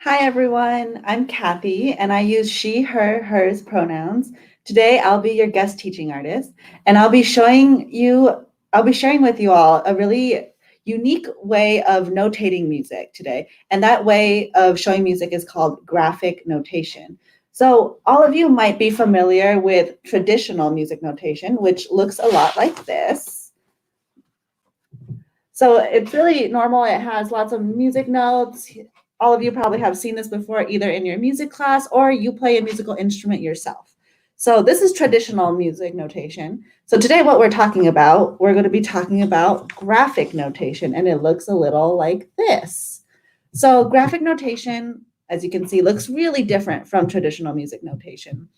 Hi everyone, I'm Kathie and I use she, her, hers pronouns. Today I'll be your guest teaching artist and I'll be sharing with you all a really unique way of notating music today. And that way of showing music is called graphic notation. So all of you might be familiar with traditional music notation, which looks a lot like this. So it's really normal. It has lots of music notes. All of you probably have seen this before, either in your music class or you play a musical instrument yourself. So this is traditional music notation. So today what we're going to be talking about graphic notation, and it looks a little like this. So graphic notation, as you can see, looks really different from traditional music notation.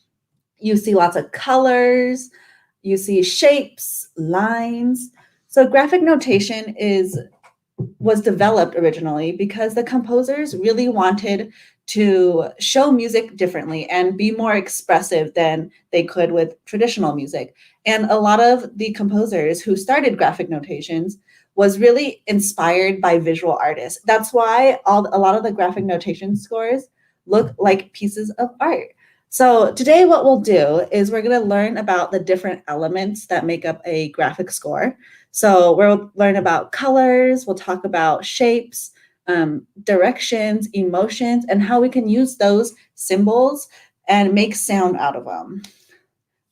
You see lots of colors, you see shapes, lines. So graphic notation was developed originally because the composers really wanted to show music differently and be more expressive than they could with traditional music. And a lot of the composers who started graphic notations was really inspired by visual artists. That's why a lot of the graphic notation scores look like pieces of art. So today what we'll do is we're going to learn about the different elements that make up a graphic score. So we'll learn about colors, we'll talk about shapes, directions, emotions, and how we can use those symbols and make sound out of them.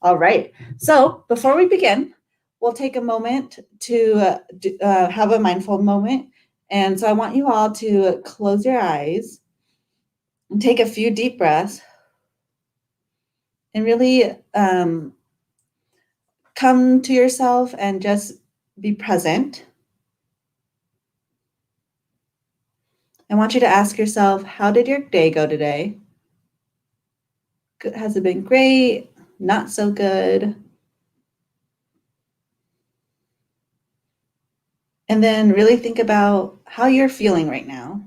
All right, so before we begin, we'll take a moment to have a mindful moment. And so I want you all to close your eyes and take a few deep breaths and really come to yourself and just be present. I want you to ask yourself, how did your day go today? Has it been great? Not so good? And then really think about how you're feeling right now.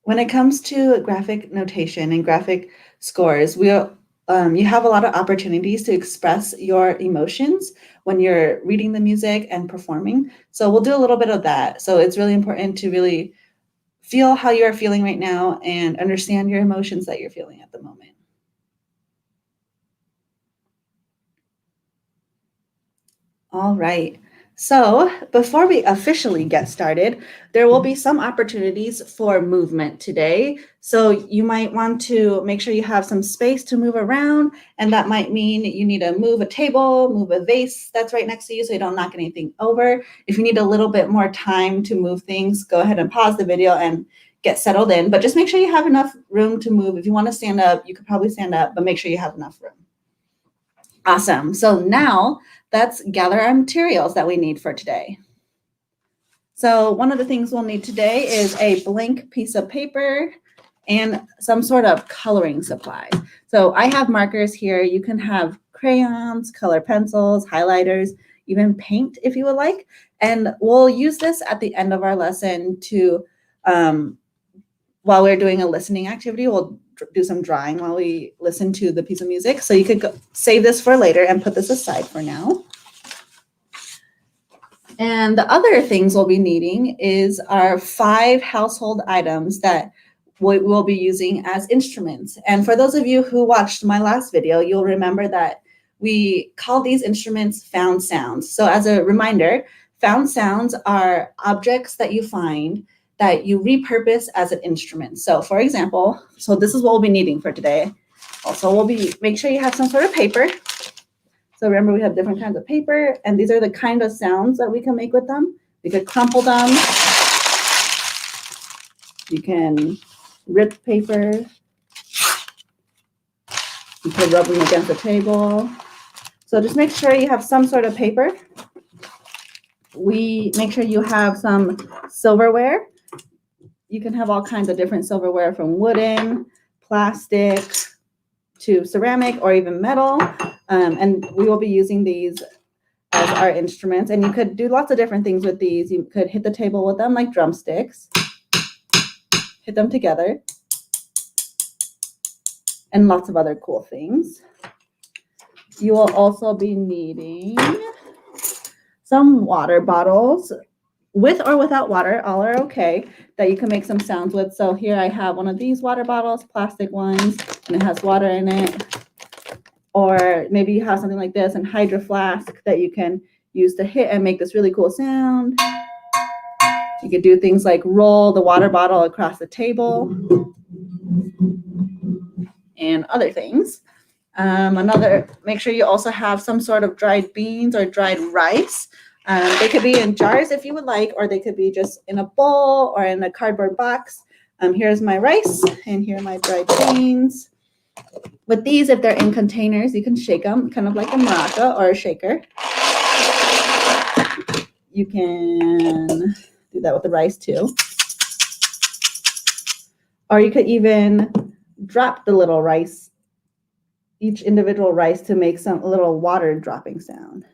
When it comes to graphic notation and graphic scores, you have a lot of opportunities to express your emotions when you're reading the music and performing. So we'll do a little bit of that. So it's really important to really feel how you are feeling right now and understand your emotions that you're feeling at the moment. All right. So before we officially get started, there will be some opportunities for movement today. So you might want to make sure you have some space to move around, and that might mean you need to move a table, move a vase that's right next to you so you don't knock anything over. If you need a little bit more time to move things, go ahead and pause the video and get settled in, but just make sure you have enough room to move. If you want to stand up, you could probably stand up, but make sure you have enough room. Awesome. So now let's gather our materials that we need for today. So one of the things we'll need today is a blank piece of paper and some sort of coloring supply. So I have markers here. You can have crayons, color pencils, highlighters, even paint if you would like. And we'll use this at the end of our lesson to, while we're doing a listening activity, we'll do some drawing while we listen to the piece of music. So you could save this for later and put this aside for now. And the other things we'll be needing is our 5 household items that we'll be using as instruments. And for those of you who watched my last video, you'll remember that we call these instruments found sounds. So as a reminder, found sounds are objects that you find that you repurpose as an instrument. So for example, so this is what we'll be needing for today. Also, make sure you have some sort of paper. So remember, we have different kinds of paper, and these are the kind of sounds that we can make with them. We could crumple them. You can rip paper. You could rub them against the table. So just make sure you have some sort of paper. Make sure you have some silverware. You can have all kinds of different silverware, from wooden, plastic, to ceramic, or even metal. And we will be using these as our instruments. And you could do lots of different things with these. You could hit the table with them like drumsticks, hit them together, and lots of other cool things. You will also be needing some water bottles. with or without water, all are okay, that you can make some sounds with. So here I have one of these water bottles, plastic ones, and it has water in it. Or maybe you have something like this, and Hydro Flask that you can use to hit and make this really cool sound. You could do things like roll the water bottle across the table and other things. Make sure you also have some sort of dried beans or dried rice. They could be in jars if you would like, or they could be just in a bowl or in a cardboard box. Here's my rice, and here are my dried beans. With these, if they're in containers, you can shake them, kind of like a maraca or a shaker. You can do that with the rice too. Or you could even drop the little rice, each individual rice, to make a little water dropping sound.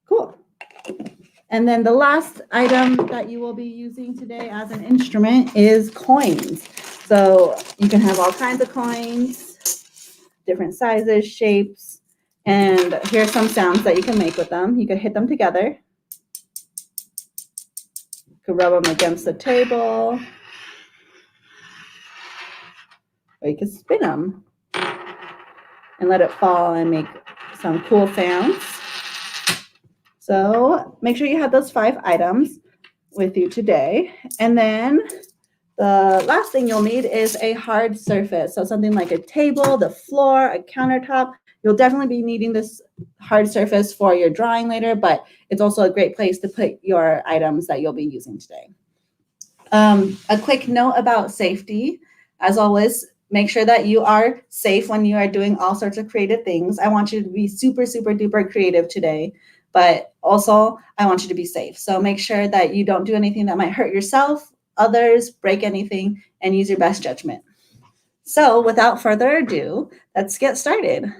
Cool. And then the last item that you will be using today as an instrument is coins. So you can have all kinds of coins, different sizes, shapes, and here's some sounds that you can make with them. You could hit them together. You could rub them against the table, or you could spin them and let it fall and make some cool sounds. So make sure you have those 5 items with you today. And then the last thing you'll need is a hard surface. So something like a table, the floor, a countertop. You'll definitely be needing this hard surface for your drawing later, but it's also a great place to put your items that you'll be using today. A quick note about safety. As always, make sure that you are safe when you are doing all sorts of creative things. I want you to be super, super duper creative today, but also I want you to be safe. So make sure that you don't do anything that might hurt yourself, others, break anything, and use your best judgment. So without further ado, let's get started.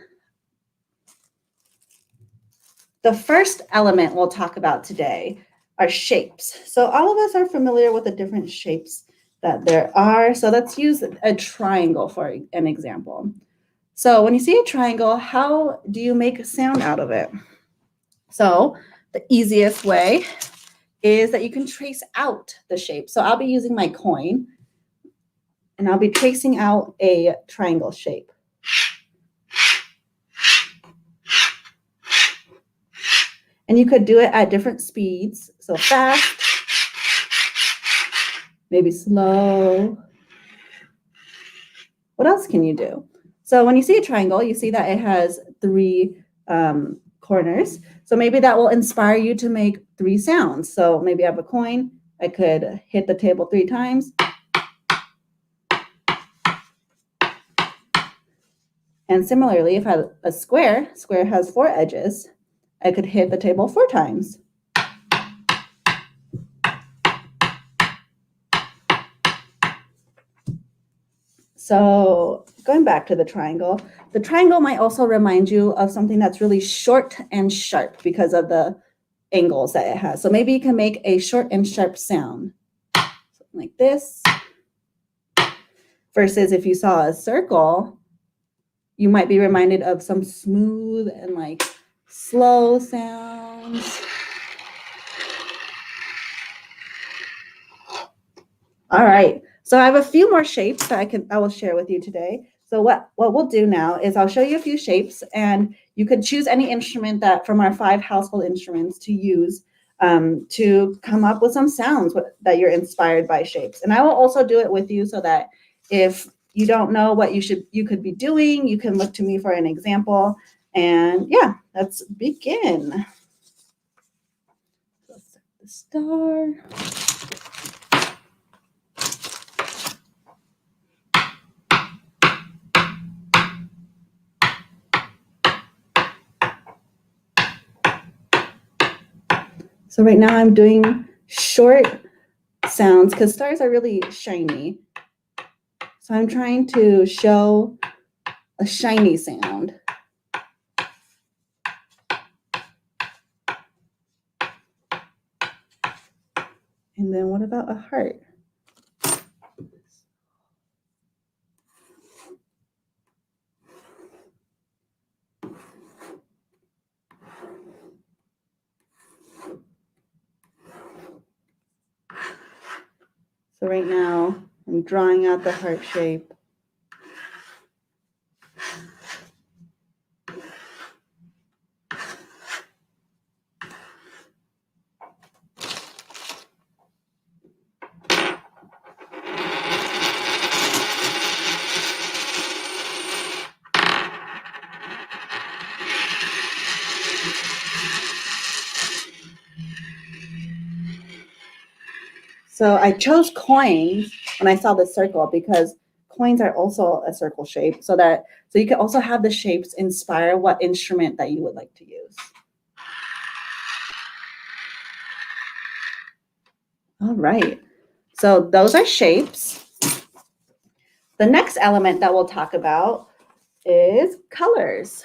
The first element we'll talk about today are shapes. So all of us are familiar with the different shapes that there are. So let's use a triangle for an example. So when you see a triangle, how do you make a sound out of it? So the easiest way is that you can trace out the shape. So I'll be using my coin, and I'll be tracing out a triangle shape. And you could do it at different speeds. So fast, maybe slow. What else can you do? So when you see a triangle, you see that it has 3 corners. So maybe that will inspire you to make 3 sounds. So maybe I have a coin. I could hit the table 3 times. And similarly, if I have a square has 4 edges, I could hit the table 4 times. So going back to the triangle might also remind you of something that's really short and sharp because of the angles that it has. So maybe you can make a short and sharp sound, something like this. Versus if you saw a circle, you might be reminded of some smooth and like slow sounds. All right, so I have a few more shapes that I will share with you today. So what we'll do now is I'll show you a few shapes, and you can choose any instrument that from our 5 household instruments to use to come up with some sounds that you're inspired by shapes. And I will also do it with you so that if you don't know what you could be doing, you can look to me for an example. And yeah, let's begin. Let's set the star. So right now I'm doing short sounds because stars are really shiny. So I'm trying to show a shiny sound. And then what about a heart? So right now, I'm drawing out the heart shape. So I chose coins when I saw the circle because coins are also a circle shape, so you can also have the shapes inspire what instrument that you would like to use. All right, so those are shapes. The next element that we'll talk about is colors.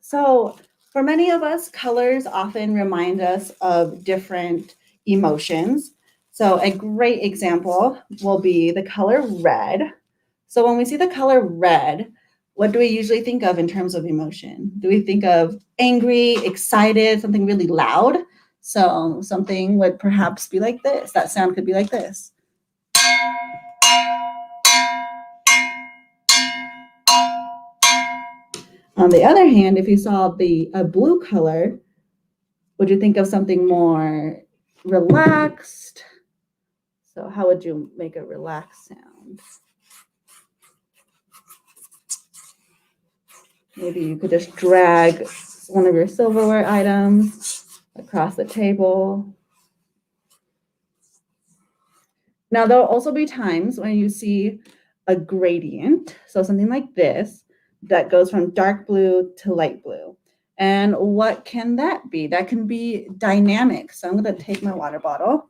So for many of us, colors often remind us of different emotions. So a great example will be the color red. So when we see the color red, what do we usually think of in terms of emotion? Do we think of angry, excited, something really loud? So something would perhaps be like this. That sound could be like this. On the other hand, if you saw a blue color, would you think of something more relaxed? So how would you make a relaxed sound? Maybe you could just drag one of your silverware items across the table. Now, there'll also be times when you see a gradient, so something like this, that goes from dark blue to light blue. And what can that be? That can be dynamic. So I'm going to take my water bottle.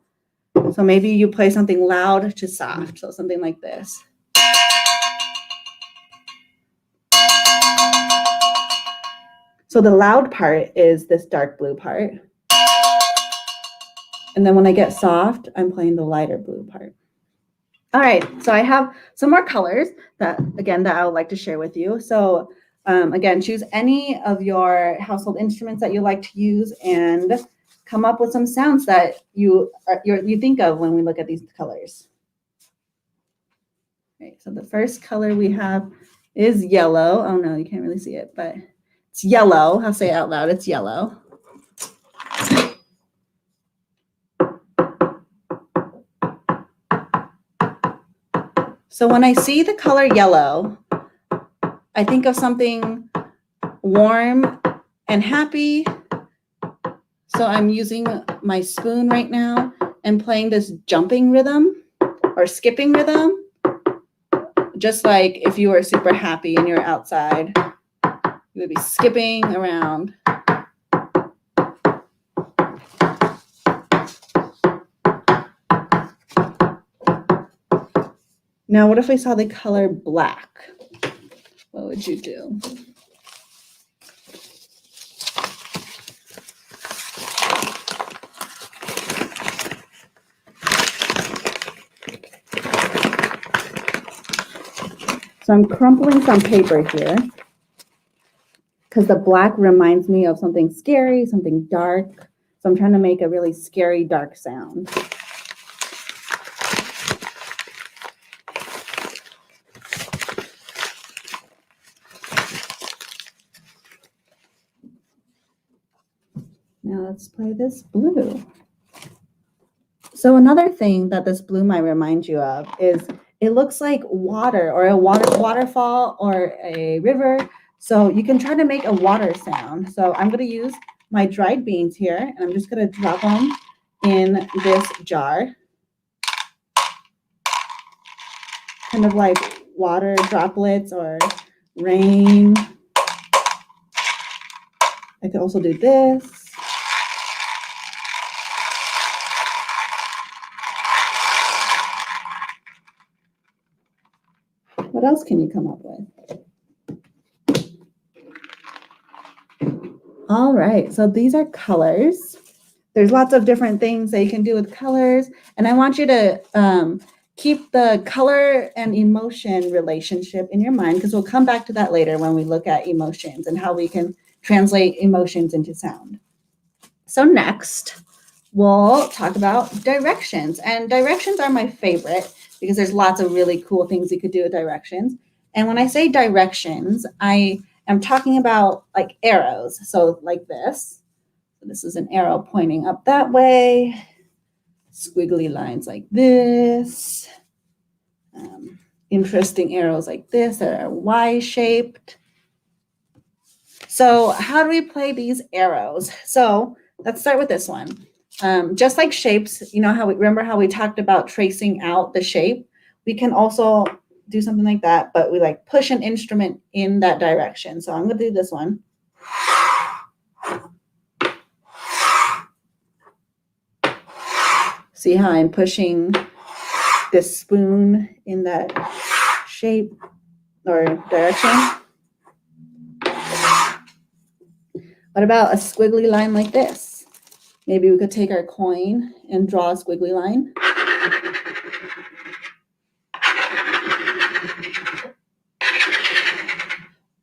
So maybe you play something loud to soft, so something like this. So the loud part is this dark blue part. And then when I get soft, I'm playing the lighter blue part. All right, so I have some more colors that I would like to share with you. So again, choose any of your household instruments that you like to use and come up with some sounds that you think of when we look at these colors. Okay, so the first color we have is yellow. Oh no, you can't really see it, but it's yellow. I'll say it out loud, it's yellow. So when I see the color yellow, I think of something warm and happy. So I'm using my spoon right now and playing this jumping rhythm or skipping rhythm. Just like if you were super happy and you're outside, you would be skipping around. Now, what if we saw the color black? What would you do? So I'm crumpling some paper here because the black reminds me of something scary, something dark. So I'm trying to make a really scary, dark sound. Now let's play this blue. So another thing that this blue might remind you of is it looks like water or a waterfall or a river. So you can try to make a water sound. So I'm going to use my dried beans here, and I'm just going to drop them in this jar. Kind of like water droplets or rain. I could also do this. What else can you come up with? All right, so these are colors. There's lots of different things that you can do with colors, and I want you to keep the color and emotion relationship in your mind, because we'll come back to that later when we look at emotions and how we can translate emotions into sound. So next, we'll talk about directions. And directions are my favorite because there's lots of really cool things you could do with directions. And when I say directions, I am talking about like arrows. So like this. This is an arrow pointing up that way. Squiggly lines like this. Interesting arrows like this that are Y-shaped. So how do we play these arrows? So let's start with this one. Just like shapes, you know how remember how we talked about tracing out the shape? We can also do something like that, but we like push an instrument in that direction. So I'm going to do this one. See how I'm pushing this spoon in that shape or direction? What about a squiggly line like this? Maybe we could take our coin and draw a squiggly line.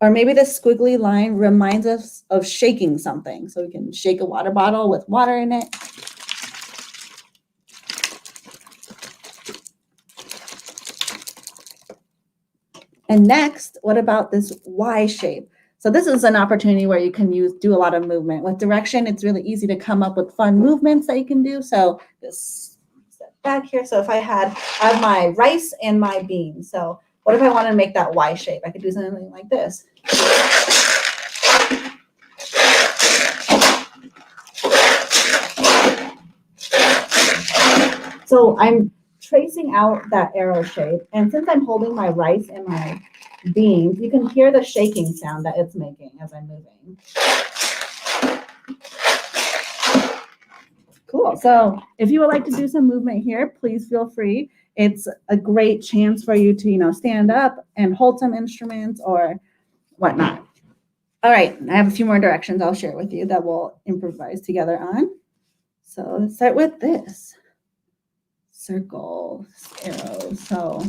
Or maybe this squiggly line reminds us of shaking something. So we can shake a water bottle with water in it. And next, what about this Y shape? So this is an opportunity where you can do a lot of movement. With direction, it's really easy to come up with fun movements that you can do. So this step back here. So if I have my rice and my beans. So what if I want to make that Y shape? I could do something like this. So I'm tracing out that arrow shape. And since I'm holding my rice and my beans, you can hear the shaking sound that it's making as I'm moving. Cool. So if you would like to do some movement here, please feel free. It's a great chance for you to, stand up and hold some instruments or whatnot. All right, I have a few more directions I'll share with you that we'll improvise together on. So let's start with this. Circle, arrow. So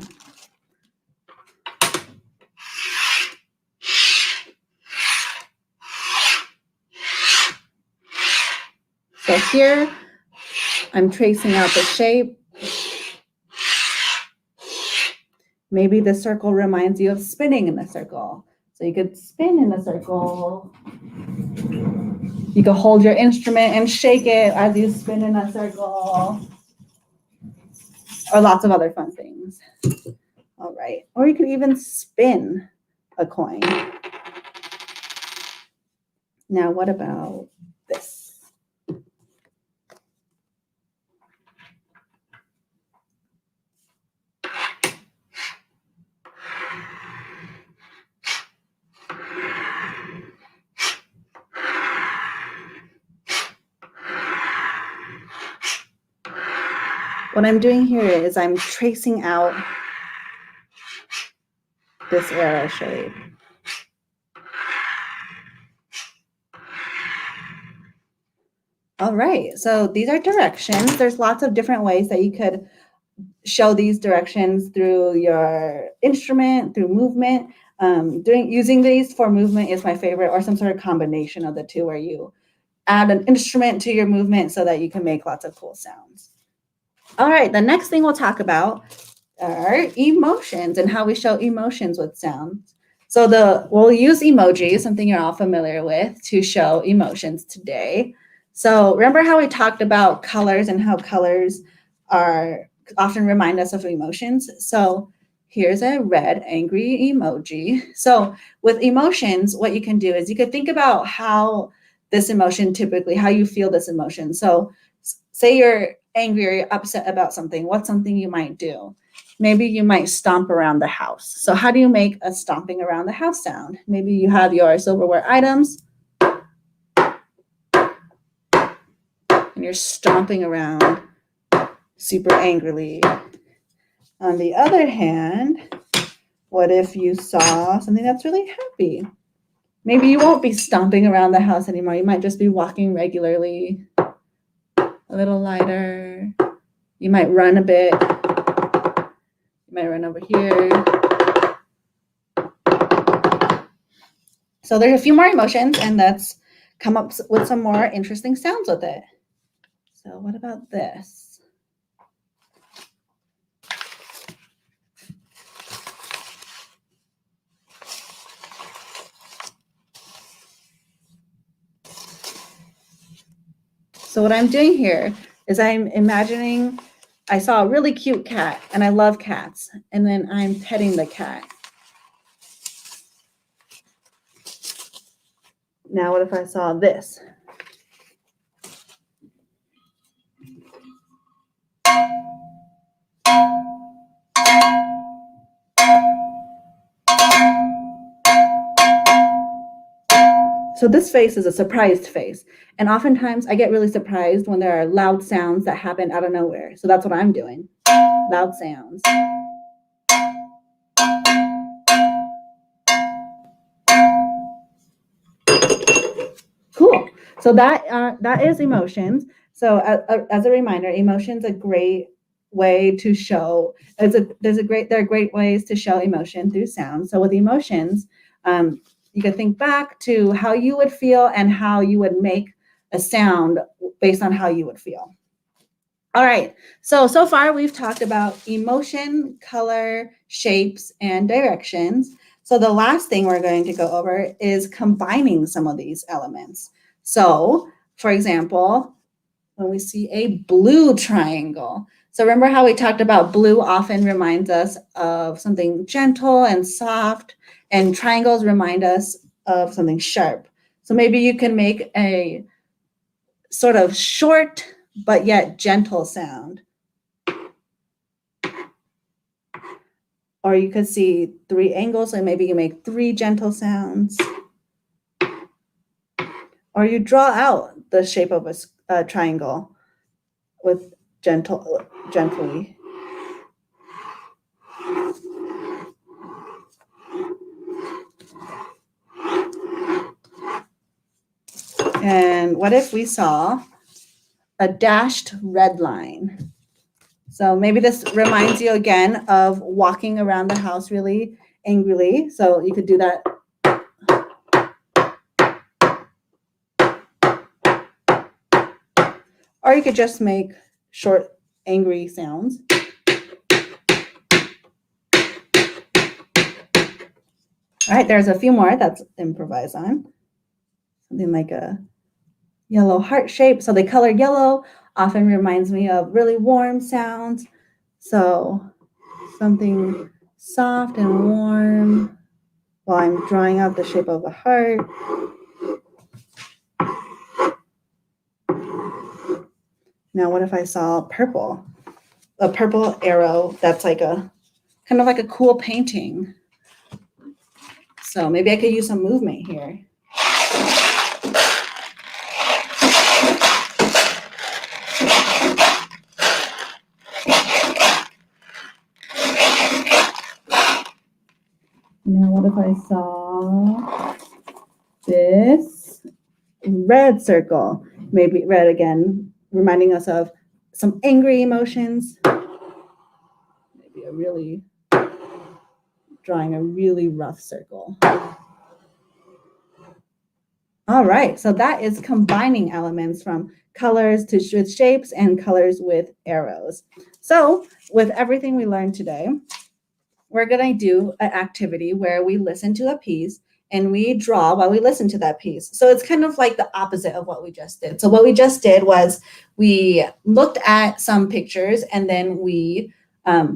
here, I'm tracing out the shape. Maybe the circle reminds you of spinning in the circle. So you could spin in a circle. You could hold your instrument and shake it as you spin in a circle. Or lots of other fun things. All right. Or you could even spin a coin. Now, what about this? What I'm doing here is I'm tracing out this arrow shape. All right, so these are directions. There's lots of different ways that you could show these directions through your instrument, through movement. Using these for movement is my favorite, or some sort of combination of the two where you add an instrument to your movement so that you can make lots of cool sounds. All right, the next thing we'll talk about are emotions and how we show emotions with sounds. So we'll use emojis, something you're all familiar with, to show emotions today. So remember how we talked about colors and how colors often remind us of emotions? So here's a red angry emoji. So with emotions, what you can do is you could think about how this emotion how you feel this emotion. So say you're angry or you're upset about something. What's something you might do? Maybe you might stomp around the house. So how do you make a stomping around the house sound? Maybe you have your silverware items and you're stomping around super angrily. On the other hand, what if you saw something that's really happy? Maybe you won't be stomping around the house anymore. You might just be walking regularly, a little lighter. You might run a bit. You might run over here. So there's a few more emotions, and let's come up with some more interesting sounds with it. So So what about this? So what I'm doing here is I'm imagining I saw a really cute cat, and I love cats, and then I'm petting the cat. Now what if I saw this? So this face is a surprised face. And oftentimes I get really surprised when there are loud sounds that happen out of nowhere. So that's what I'm doing. Loud sounds. Cool. So that is emotions. So as a reminder, emotion's a great way to show. There are great ways to show emotion through sound. So with emotions, you could think back to how you would feel and how you would make a sound based on how you would feel. All right, so far we've talked about emotion, color, shapes, and directions. So the last thing we're going to go over is combining some of these elements. So for example, when we see a blue triangle, so remember how we talked about blue often reminds us of something gentle and soft, and triangles remind us of something sharp. So maybe you can make a sort of short but yet gentle sound. Or you could see 3 angles, and maybe you make 3 gentle sounds. Or you draw out the shape of a triangle with gently. And what if we saw a dashed red line? So maybe this reminds you again of walking around the house really angrily. So you could do that. Or you could just make short, angry sounds. All right, there's a few more that's improvised on. Something like a yellow heart shape. So the color yellow often reminds me of really warm sounds. So something soft and warm while I'm drawing out the shape of a heart. Now, what if I saw purple? A purple arrow that's like a kind of like a cool painting. So maybe I could use some movement here. Now, what if I saw this red circle? Maybe red again, reminding us of some angry emotions. Maybe drawing a really rough circle. All right, so that is combining elements from colors with shapes and colors with arrows. So with everything we learned today, we're going to do an activity where we listen to a piece and we draw while we listen to that piece. So it's kind of like the opposite of what we just did. So what we just did was we looked at some pictures and then we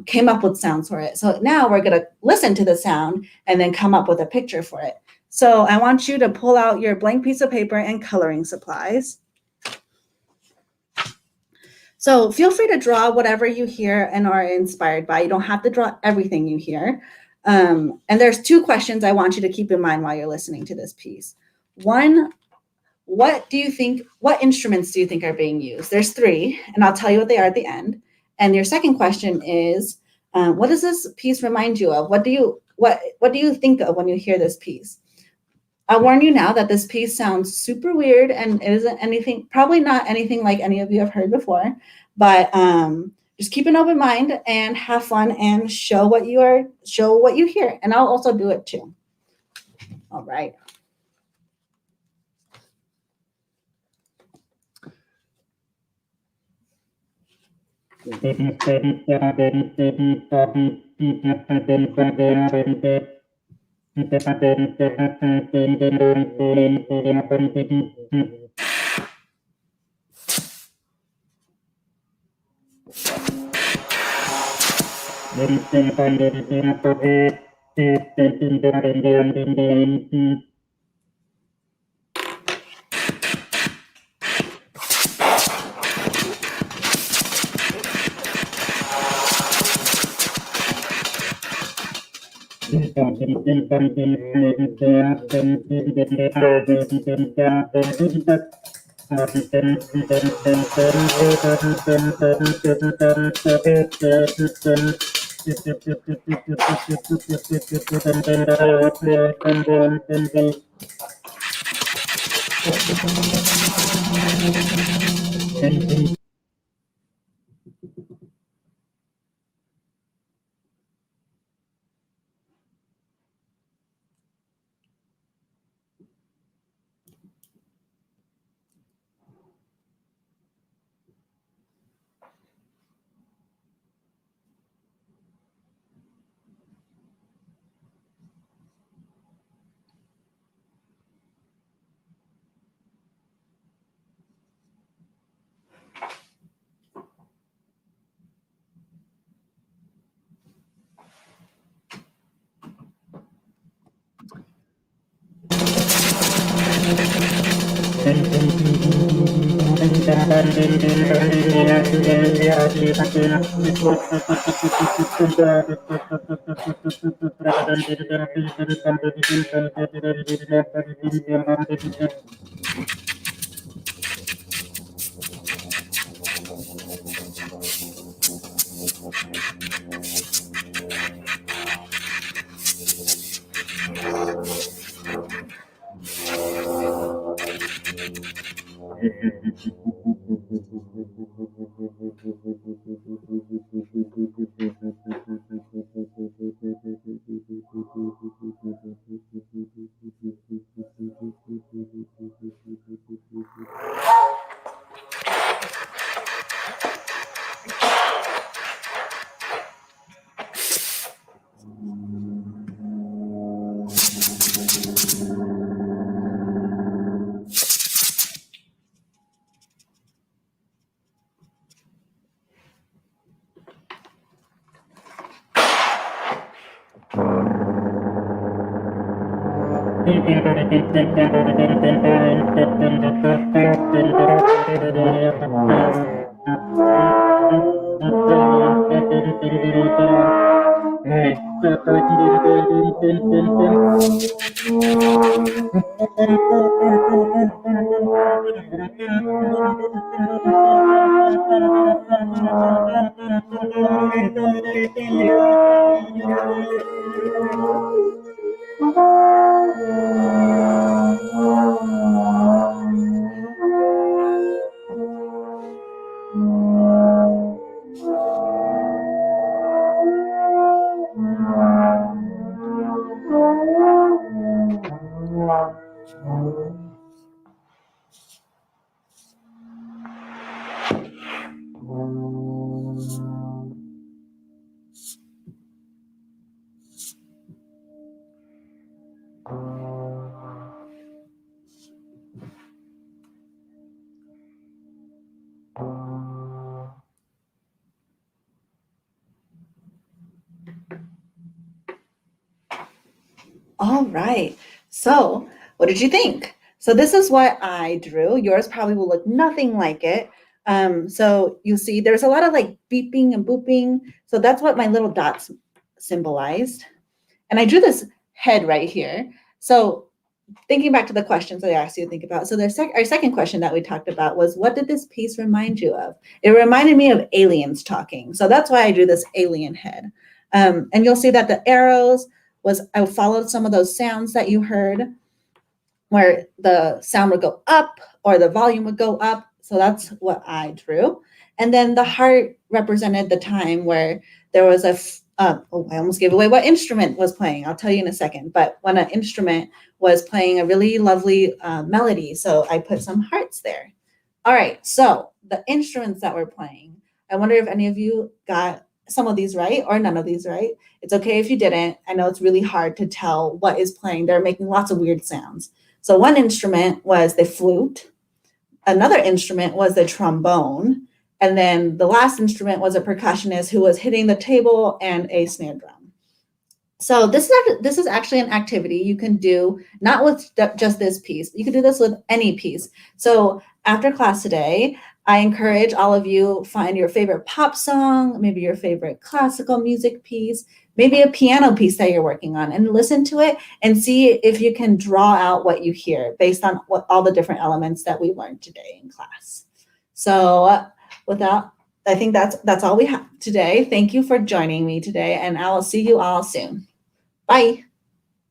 came up with sounds for it. So now we're going to listen to the sound and then come up with a picture for it. So I want you to pull out your blank piece of paper and coloring supplies. So feel free to draw whatever you hear and are inspired by. You don't have to draw everything you hear. And there's 2 questions I want you to keep in mind while you're listening to this piece. One, what instruments do you think are being used? There's 3, and I'll tell you what they are at the end. And your second question is, what does this piece remind you of? What do you think of when you hear this piece? I'll warn you now that this piece sounds super weird and it isn't probably not anything like any of you have heard before, but just keep an open mind and have fun and show what you hear. And I'll also do it too. All right. All right. So, what did you think? So, this is what I drew. Yours probably will look nothing like it. So, you see, there's a lot of like beeping and booping. So, that's what my little dots symbolized. And I drew this head right here. So, thinking back to the questions that I asked you to think about. So, our second question that we talked about was, what did this piece remind you of? It reminded me of aliens talking. So, that's why I drew this alien head. And you'll see that the arrows I followed some of those sounds that you heard where the sound would go up or the volume would go up. So that's what I drew. And then the heart represented the time where there was I almost gave away what instrument was playing. I'll tell you in a second. But when an instrument was playing a really lovely melody, so I put some hearts there. All right, so the instruments that we're playing, I wonder if any of you got some of these right or none of these right. It's okay if you didn't. I know it's really hard to tell what is playing. They're making lots of weird sounds. So one instrument was the flute. Another instrument was the trombone. And then the last instrument was a percussionist who was hitting the table and a snare drum. So this is actually an activity you can do, not with just this piece. You can do this with any piece. So after class today, I encourage all of you find your favorite pop song, maybe your favorite classical music piece, maybe a piano piece that you're working on, and listen to it and see if you can draw out what you hear based on what all the different elements that we learned today in class. So with that, I think that's all we have today. Thank you for joining me today, and I will see you all soon. Bye.